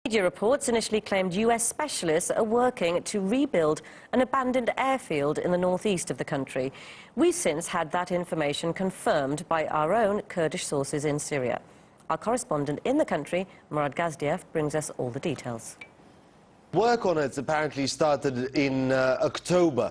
Media reports initially claimed US specialists are working to rebuild an abandoned airfield in the northeast of the country. We've since had that information confirmed by our own Kurdish sources in Syria. Our correspondent in the country, Murad Gazdiev, brings us all the details. Work on it apparently started in October.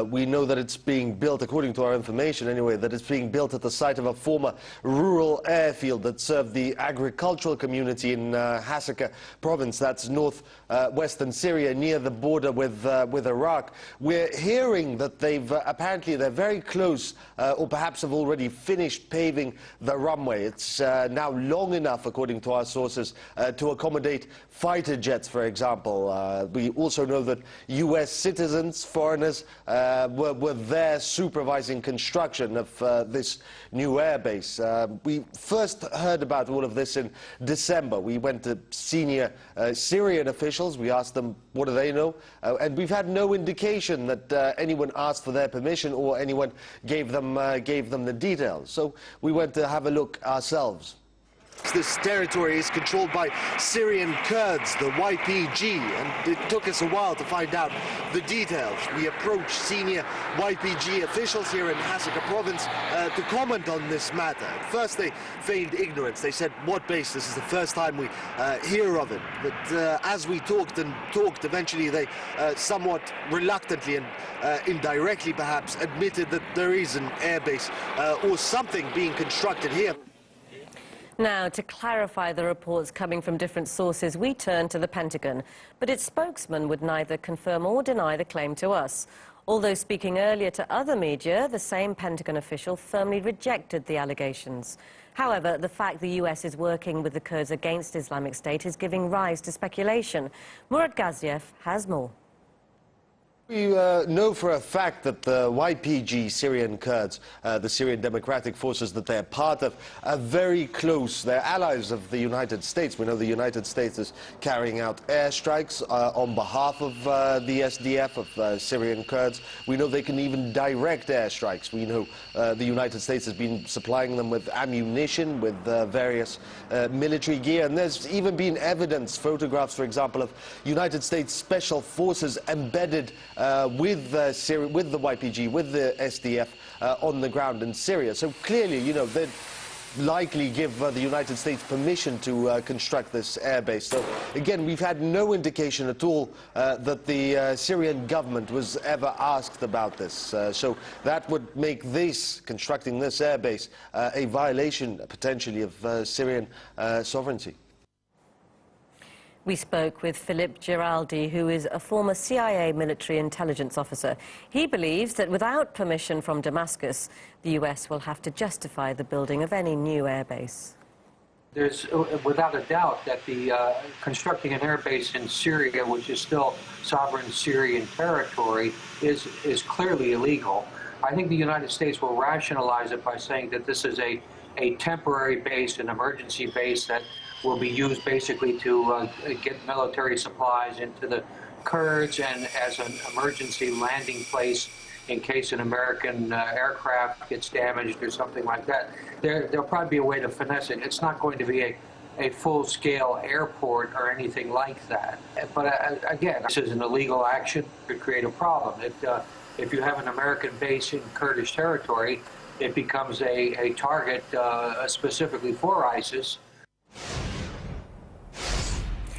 We know that it's being built, according to our information anyway, that it's being built at the site of a former rural airfield that served the agricultural community in Hasaka province. That's northwestern Syria, near the border with Iraq. We're hearing that they're very close, or perhaps have already finished paving the runway. It's now long enough, according to our sources, to accommodate fighter jets, for example. We also know that US citizens, foreigners, were there supervising construction of this new airbase. We first heard about all of this in December. We went to senior Syrian officials. We asked them, what do they know? And we've had no indication that anyone asked for their permission or anyone gave them the details. So we went to have a look ourselves. This territory is controlled by Syrian Kurds, the YPG, and it took us a while to find out the details. We approached senior YPG officials here in Hasaka province to comment on this matter. At first they feigned ignorance. They said, what base? This is the first time we hear of it. But as we talked, eventually they somewhat reluctantly and indirectly perhaps admitted that there is an airbase or something being constructed here. Now, to clarify the reports coming from different sources, we turn to the Pentagon, but its spokesman would neither confirm or deny the claim to us. Although speaking earlier to other media, the same Pentagon official firmly rejected the allegations. However, the fact the US is working with the Kurds against Islamic State is giving rise to speculation. Murad Gazdiev has more. We know for a fact that the YPG Syrian Kurds, the Syrian Democratic Forces that they're part of, are very close. They're allies of the United States. We know the United States is carrying out airstrikes on behalf of the SDF, of Syrian Kurds. We know they can even direct airstrikes. We know the United States has been supplying them with ammunition, with various military gear. And there's even been evidence, photographs, for example, of United States Special Forces embedded with the YPG, with the SDF on the ground in Syria. So clearly, you know, they'd likely give the United States permission to construct this airbase. So again, we've had no indication at all that the Syrian government was ever asked about this. So that would make constructing this airbase a violation, potentially, of Syrian sovereignty. We spoke with Philip Giraldi, who is a former CIA military intelligence officer. He believes that without permission from Damascus, the US will have to justify the building of any new airbase. There's without a doubt that the constructing an airbase in Syria, which is still sovereign Syrian territory, is clearly illegal. I think the United States will rationalize it by saying that this is a temporary base, an emergency base that will be used basically to get military supplies into the Kurds and as an emergency landing place in case an American aircraft gets damaged or something like that. There'll probably be a way to finesse it. It's not going to be a full-scale airport or anything like that. But again, this is an illegal action to create a problem. If you have an American base in Kurdish territory, it becomes a target specifically for ISIS.